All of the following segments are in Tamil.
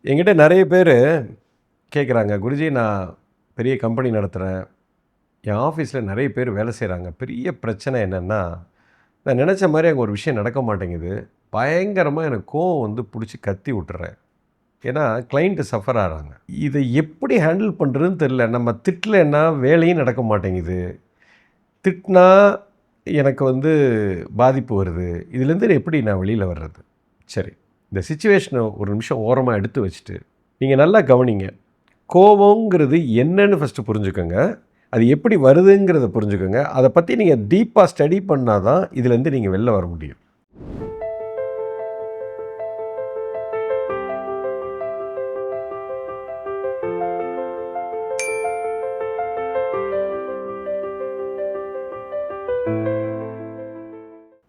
என்கிட்ட நிறைய பேர் கேட்குறாங்க, குருஜி நான் பெரிய கம்பெனி நடத்துகிறேன், என் ஆஃபீஸில் நிறைய பேர் வேலை செய்கிறாங்க, பெரிய பிரச்சனை என்னென்னா நான் நினச்ச மாதிரி அங்கே ஒரு விஷயம் நடக்க மாட்டேங்குது, பயங்கரமாக எனக்கு கோவம் வந்து பிடிச்சி கத்தி விட்டுறேன். ஏன்னா கிளைண்ட்டு சஃபர் ஆகிறாங்க. இதை எப்படி ஹேண்டில் பண்ணுறதுன்னு தெரில. நம்ம திட்டலைன்னா வேலையும் நடக்க மாட்டேங்குது, திட்டினா எனக்கு வந்து பாதிப்பு வருது. இதுலேருந்து எப்படி நான் வெளியில் வர்றது? சரி, இந்த சிச்சுவேஷனை ஒரு நிமிஷம் ஓரமாக எடுத்து வச்சுட்டு நீங்கள் நல்லா கவனிங்க. கோபங்கிறது என்னன்னு ஃபஸ்ட்டு புரிஞ்சுக்கோங்க, அது எப்படி வருதுங்கிறத புரிஞ்சுக்கோங்க. அதை பற்றி நீங்கள் டீப்பாக ஸ்டடி பண்ணால் தான் இதுலேருந்து நீங்கள் வெளில வர முடியும்.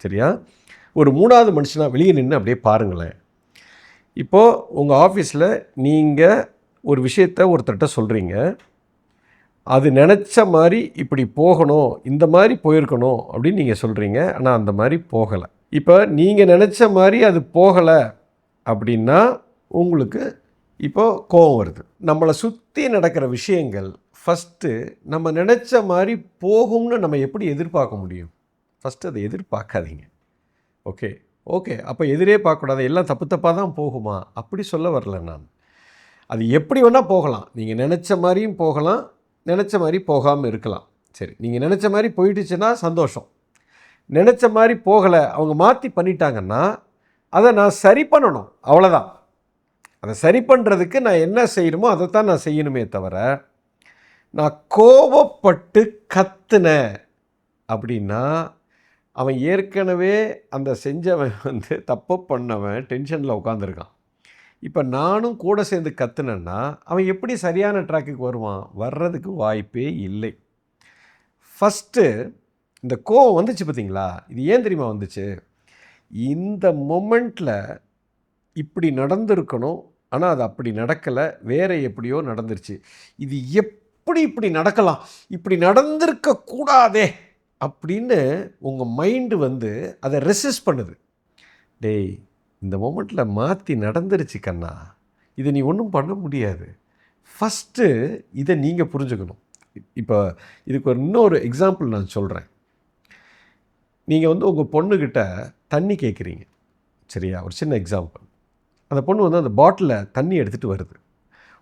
சரியா? ஒரு மூணாவது மனுஷனாக வெளியே நின்று அப்படியே பாருங்களேன். இப்போது உங்கள் ஆஃபீஸில் நீங்கள் ஒரு விஷயத்தை ஒருத்தர்கிட்ட சொல்கிறீங்க, அது நினச்ச மாதிரி இப்படி போகணும், இந்த மாதிரி போயிருக்கணும் அப்படின்னு நீங்கள் சொல்கிறீங்க. ஆனால் அந்த மாதிரி போகலை. இப்போ நீங்கள் நினச்ச மாதிரி அது போகலை அப்படின்னா உங்களுக்கு இப்போது கோபம் வருது. நம்மளை சுற்றி நடக்கிற விஷயங்கள் ஃபஸ்ட்டு நம்ம நினச்ச மாதிரி போகும்னு நம்ம எப்படி எதிர்பார்க்க முடியும்? ஃபஸ்ட்டு அதை எதிர்பார்க்காதீங்க. ஓகே ஓகே அப்போ எதிரே பார்க்கக்கூடாது, எல்லாம் தப்பு தப்பாக தான் போகுமா? அப்படி சொல்ல வரல நான். அது எப்படி வேணால் போகலாம், நீங்கள் நினச்ச மாதிரியும் போகலாம், நினச்ச மாதிரி போகாமல் இருக்கலாம். சரி, நீங்கள் நினச்ச மாதிரி போயிடுச்சுன்னா சந்தோஷம். நினச்ச மாதிரி போகலை, அவங்க மாற்றி பண்ணிட்டாங்கன்னா அதை நான் சரி பண்ணணும், அவ்வளோதான். அதை சரி பண்ணுறதுக்கு நான் என்ன செய்யணுமோ அதைத்தான் நான் செய்யணுமே தவிர, நான் கோபப்பட்டு கத்துனேன் அப்படின்னா அவன் ஏற்கனவே அந்த செஞ்சவன் வந்து தப்பு பண்ணவன் டென்ஷனில் உட்காந்துருக்கான். இப்போ நானும் கூட சேர்ந்து கத்துனேன்னா அவன் எப்படி சரியான ட்ராக்குக்கு வருவான்? வர்றதுக்கு வாய்ப்பே இல்லை. ஃபஸ்ட்டு இந்த கோவம் வந்துச்சு பார்த்தீங்களா, இது ஏன் தெரியுமா வந்துச்சு? இந்த மொமெண்ட்டில் இப்படி நடந்திருக்கணும், ஆனால் அது அப்படி நடக்கலை, வேறு எப்படியோ நடந்துருச்சு. இது எப்படி இப்படி நடக்கலாம், இப்படி நடந்திருக்கக்கூடாதே அப்படின்னு உங்கள் மைண்டு வந்து அதை ரெசிஸ்ட் பண்ணுது. டேய், இந்த மொமெண்ட்டில் மாற்றி நடந்துருச்சு கண்ணா, இதை நீ ஒன்றும் பண்ண முடியாது. ஃபஸ்ட்டு இதை நீங்கள் புரிஞ்சுக்கணும். இப்போ இதுக்கு ஒரு இன்னொரு எக்ஸாம்பிள் நான் சொல்கிறேன். நீங்கள் வந்து உங்கள் பொண்ணுக்கிட்ட தண்ணி கேட்குறீங்க, சரியா? ஒரு சின்ன எக்ஸாம்பிள். அந்த பொண்ணு வந்து அந்த பாட்டிலில் தண்ணி எடுத்துகிட்டு வருது.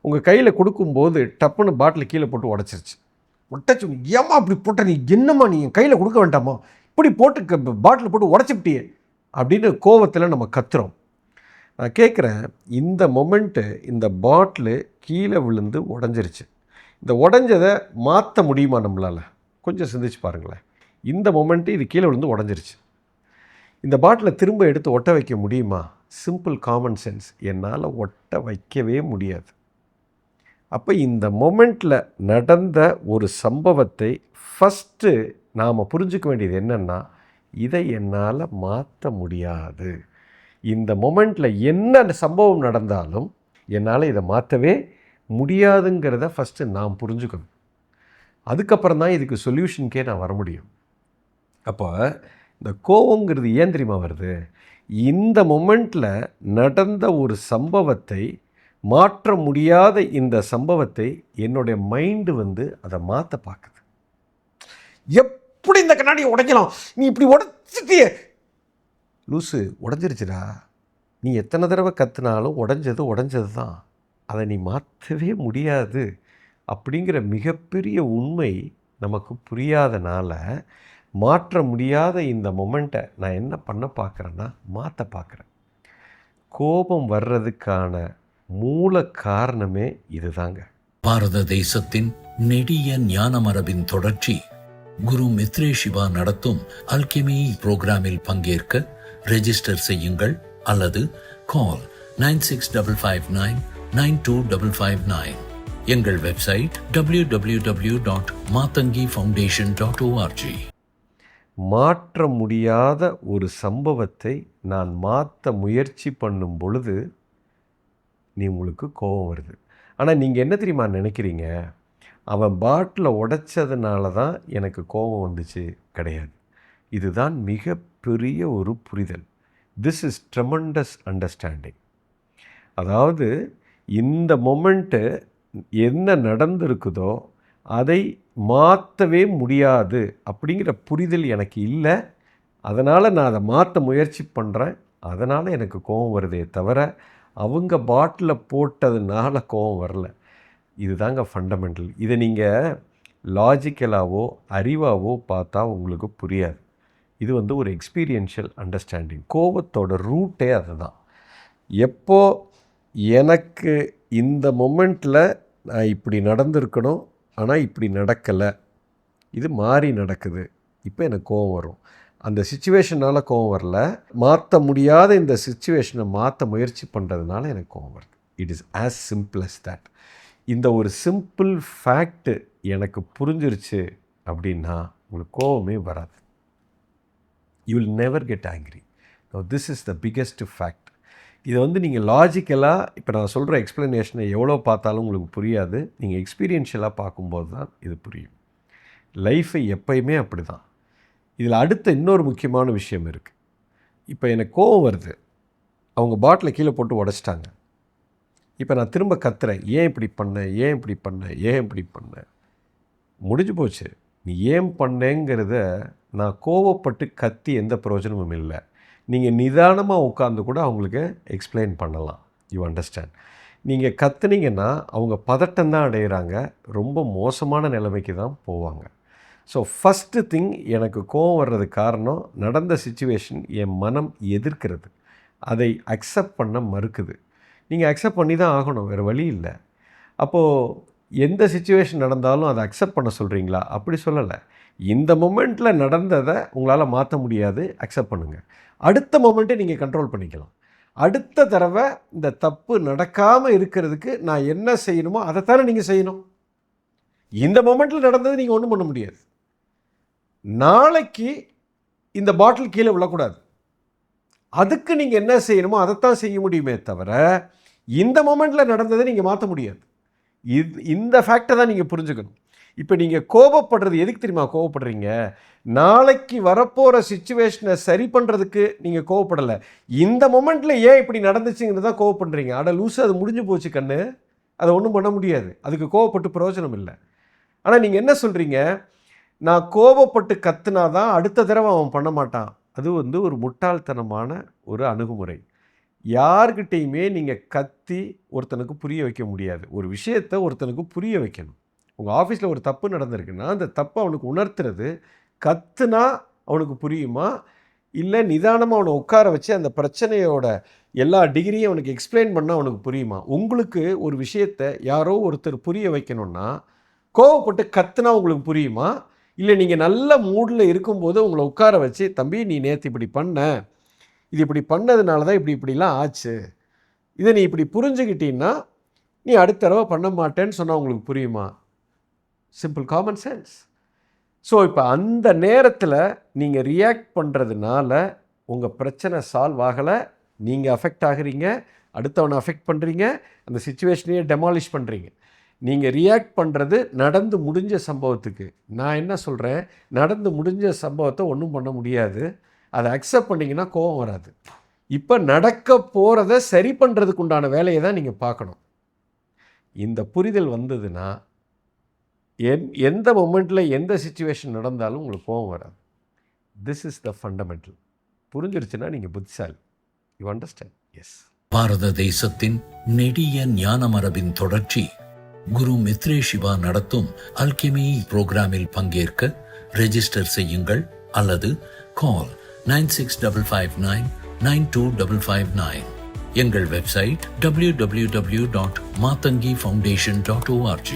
உங்கள் கையில் கொடுக்கும்போது டப்புன்னு பாட்டில் கீழே போட்டு உடச்சிருச்சு. உடச்சு, ஏம்மா அப்படி போட்ட, நீ என்னம்மா, நீ என் கையில் கொடுக்க வேண்டாமா, இப்படி போட்டு பாட்டில் போட்டு உடச்சிப்பிட்டியே அப்படின்னு கோவத்தில் நம்ம கத்துறோம். நான் கேட்குறேன், இந்த மொமெண்ட்டு இந்த பாட்டிலு கீழே விழுந்து உடஞ்சிருச்சு, இந்த உடஞ்சதை மாற்ற முடியுமா நம்மளால்? கொஞ்சம் சிந்திச்சு பாருங்களேன். இந்த மொமெண்ட்டு இது கீழே விழுந்து உடஞ்சிருச்சு, இந்த பாட்டிலை திரும்ப எடுத்து ஒட்ட வைக்க முடியுமா? சிம்பிள் காமன் சென்ஸ், என்னால் ஒட்ட வைக்கவே முடியாது. அப்போ இந்த மொமெண்ட்டில் நடந்த ஒரு சம்பவத்தை ஃபஸ்ட்டு நாம் புரிஞ்சுக்க வேண்டியது என்னென்னா, இதை என்னால் மாற்ற முடியாது. இந்த மொமெண்ட்டில் என்ன சம்பவம் நடந்தாலும் என்னால் இதை மாற்றவே முடியாதுங்கிறத ஃபஸ்ட்டு நாம் புரிஞ்சுக்கணும். அதுக்கப்புறம் தான் இதுக்கு சொல்யூஷனுக்கே நான் வர முடியும். அப்போ இந்த கோவங்கிறது ஏன் தெரியுமா வருது? இந்த மொமெண்ட்டில் நடந்த ஒரு சம்பவத்தை, மாற்ற முடியாத இந்த சம்பவத்தை என்னுடைய மைண்டு வந்து அதை மாற்ற பார்க்குது. எப்படி இந்த கண்ணாடியை உடைக்கலாம், நீ இப்படி உடைச்சிட்டியே, லூசு, உடஞ்சிருச்சுடா, நீ எத்தனை தடவை கற்றுனாலும் உடஞ்சது தான், அதை நீ மாற்றவே முடியாது அப்படிங்கிற மிகப்பெரிய உண்மை நமக்கு புரியாதனால மாற்ற முடியாத இந்த மொமெண்ட்டை நான் என்ன பண்ண பார்க்குறேன்னா மாற்ற பார்க்குறேன். கோபம் வர்றதுக்கான மூல காரணமே இதுதாங்க. பாரத தேசத்தின் நெடிய ஞான மரபின் தொடர்ச்சி குரு மித்ரே சிவா நடத்தும் அல்கெமி புரோகிராமில் பங்கேற்க ரெஜிஸ்டர் செய்யுங்கள் அல்லது கால் 9655992559. எங்கள் வெப்சைட் www.matangifoundation.org. மாற்ற முடியாத ஒரு சம்பவத்தை நான் மாற்ற முயற்சி பண்ணும் பொழுது உங்களுக்கு கோபம் வருது. ஆனால் நீங்கள் என்ன தெரியுமா நினைக்கிறீங்க? அவன் பாட்டிலை உடைச்சதுனால தான் எனக்கு கோபம் வந்துச்சு. கிடையாது. இதுதான் மிகப்பெரிய ஒரு புரிதல். This is tremendous understanding. அதாவது இந்த மொமெண்ட்டு என்ன நடந்திருக்குதோ அதை மாற்றவே முடியாது அப்படிங்கிற புரிதல் எனக்கு இல்லை. அதனால் நான் அதை மாற்ற முயற்சி பண்ணுறேன். அதனால் எனக்கு கோபம் வருதே தவிர அவங்க பாட்டில் போட்டதுனால கோபம் வரல. இதுதாங்க ஃபண்டமெண்டல். இதை நீங்கள் லாஜிக்கலாவோ அறிவாவோ பார்த்தா உங்களுக்கு புரியாது. இது ஒரு எக்ஸ்பீரியன்ஷியல் அண்டர்ஸ்டாண்டிங். கோபத்தோட ரூட்டே அதுதான். எப்போ எனக்கு இந்த மொமெண்ட்டில் நான் இப்படி நடந்திருக்கணும், ஆனால் இப்படி நடக்கலை, இது மாறி நடக்குது, இப்போ எனக்கு கோபம் வரும். அந்த சிச்சுவேஷனால் கோபம் வரல, மாற்ற முடியாத இந்த சிச்சுவேஷனை மாற்ற முயற்சி பண்ணுறதுனால எனக்கு கோபம் வருது. It is as simple as that. இந்த ஒரு சிம்பிள் ஃபேக்ட்டு எனக்கு புரிஞ்சிருச்சு அப்படின்னா உங்களுக்கு கோபமே வராது. You will never get angry. This is the biggest fact. இதை நீங்கள் லாஜிக்கலாக இப்போ நான் சொல்கிற எக்ஸ்ப்ளனேஷனை எவ்வளோ பார்த்தாலும் உங்களுக்கு புரியாது. நீங்கள் எக்ஸ்பீரியன்ஷியலாக பார்க்கும்போது தான் இது புரியும். லைஃபை எப்பயுமே அப்படி தான். இதில் அடுத்த இன்னொரு முக்கியமான விஷயம் இருக்குது. இப்போ எனக்கு கோபம் வருது, அவங்க பாட்டிலை கீழே போட்டு உடச்சிட்டாங்க. இப்போ நான் திரும்ப கத்துறேன், ஏன் இப்படி பண்ணேன், ஏன் இப்படி பண்ணேன், ஏன் இப்படி பண்ணேன். முடிஞ்சு போச்சு. நீ ஏன் பண்ணேங்கிறத நான் கோவப்பட்டு கத்தி எந்த பிரயோஜனமும் இல்லை. நீங்கள் நிதானமாக உட்காந்து கூட அவங்களுக்கு எக்ஸ்பிளைன் பண்ணலாம். You understand. நீங்கள் கத்துனீங்கன்னா அவங்க பதட்டம் தான் அடைகிறாங்க, ரொம்ப மோசமான நிலைமைக்கு தான் போவாங்க. ஸோ ஃபஸ்ட்டு திங், எனக்கு கோவம் வர்றதுக்கு காரணம் நடந்த சிச்சுவேஷன் என் மனம் எதிர்க்கிறது, அதை அக்செப்ட் பண்ண மறுக்குது. நீங்கள் அக்செப்ட் பண்ணி தான் ஆகணும், வேறு வழி இல்லை. அப்போது எந்த சிச்சுவேஷன் நடந்தாலும் அதை அக்செப்ட் பண்ண சொல்கிறீங்களா? அப்படி சொல்லலை. இந்த மொமெண்ட்டில் நடந்ததை உங்களால் மாற்ற முடியாது, அக்செப்ட் பண்ணுங்கள். அடுத்த மொமெண்ட்டை நீங்கள் கண்ட்ரோல் பண்ணிக்கலாம். அடுத்த தடவை இந்த தப்பு நடக்காமல் இருக்கிறதுக்கு நான் என்ன செய்யணுமோ அதைத்தானே நீங்கள் செய்யணும். இந்த மொமெண்ட்டில் நடந்தது நீங்கள் ஒன்றும் பண்ண முடியாது. நாளைக்கு இந்த பாட்டில் கீழே விழக்கூடாது, அதுக்கு நீங்கள் என்ன செய்யணுமோ அதைத்தான் செய்ய முடியுமே தவிர இந்த மொமெண்ட்டில் நடந்ததை நீங்கள் மாற்ற முடியாது. இந்த ஃபேக்டை தான் நீங்கள் புரிஞ்சுக்கணும். இப்போ நீங்கள் கோபப்படுறது எதுக்கு தெரியுமா கோபப்படுறீங்க? நாளைக்கு வரப்போகிற சிச்சுவேஷனை சரி பண்ணுறதுக்கு நீங்கள் கோவப்படலை, இந்த மொமெண்ட்டில் ஏன் இப்படி நடந்துச்சுங்கிறது தான் கோவப்படுறீங்க. அட லூஸு, அது முடிஞ்சு போச்சு கண்ணு, அதை ஒன்றும் பண்ண முடியாது, அதுக்கு கோவப்பட்டு பிரயோஜனம் இல்லை. ஆனால் நீங்கள் என்ன சொல்கிறீங்க, நான் கோபப்பட்டு கத்துனா தான் அடுத்த தடவை அவன் பண்ண மாட்டான். அது ஒரு முட்டாள்தனமான ஒரு அணுகுமுறை. யார்கிட்டையுமே நீங்கள் கத்தி ஒருத்தனுக்கு புரிய வைக்க முடியாது. ஒரு விஷயத்தை ஒருத்தனுக்கு புரிய வைக்கணும். உங்கள் ஆஃபீஸில் ஒரு தப்பு நடந்திருக்குன்னா அந்த தப்பை அவனுக்கு உணர்த்துறது கத்துனா அவனுக்கு புரியுமா, இல்லை நிதானமாக அவனை உட்கார வச்சு அந்த பிரச்சனையோட எல்லா டிகிரியும் அவனுக்கு எக்ஸ்பிளைன் பண்ணால் அவனுக்கு புரியுமா? உங்களுக்கு ஒரு விஷயத்தை யாரோ ஒருத்தர் புரிய வைக்கணும்னா கோவப்பட்டு கத்துனா உங்களுக்கு புரியுமா? இல்லை நீங்கள் நல்ல மூடில் இருக்கும்போது உங்களை உட்கார வச்சு, தம்பி நீ நேற்று இப்படி பண்ண, இது இப்படி பண்ணதுனால தான் இப்படிலாம் ஆச்சு, இதை நீ இப்படி புரிஞ்சுக்கிட்டீன்னா நீ அடுத்த தடவை பண்ண மாட்டேன்னு சொன்னால் உங்களுக்கு புரியுமா? Simple common sense. ஸோ இப்போ அந்த நேரத்தில் நீங்கள் ரியாக்ட் பண்ணுறதுனால உங்கள் பிரச்சனை சால்வ் ஆகலை, நீங்கள் அஃபெக்ட் ஆகுறீங்க, அடுத்தவனை அஃபெக்ட் பண்ணுறீங்க, அந்த சிச்சுவேஷனையே டெமாலிஷ் பண்ணுறீங்க. நீங்கள் ரியாக்ட் பண்ணுறது நடந்து முடிஞ்ச சம்பவத்துக்கு. நான் என்ன சொல்கிறேன், நடந்து முடிஞ்ச சம்பவத்தை ஒன்றும் பண்ண முடியாது, அதை அக்செப்ட் பண்ணிங்கன்னா கோபம் வராது. இப்போ நடக்க போகிறத சரி பண்ணுறதுக்கு உண்டான வேலையை தான் நீங்கள் பார்க்கணும். இந்த புரிதல் வந்ததுன்னா எந்த மொமெண்ட்டில் எந்த சிச்சுவேஷன் நடந்தாலும் உங்களுக்கு கோபம் வராது. This is the fundamental. புரிஞ்சிருச்சுன்னா நீங்கள் புத்திசாலி. You understand? எஸ். பாரத தேசத்தின் நெடிய ஞான மரபின் தொடர்ச்சி குரு மித்ரே சிவா நடத்தும் அல்கெமி புரோகிராமில் பங்கேற்க ரெஜிஸ்டர் செய்யுங்கள் அல்லது கால் 9655992559. எங்கள் வெப்சைட் www.matangifoundation.org.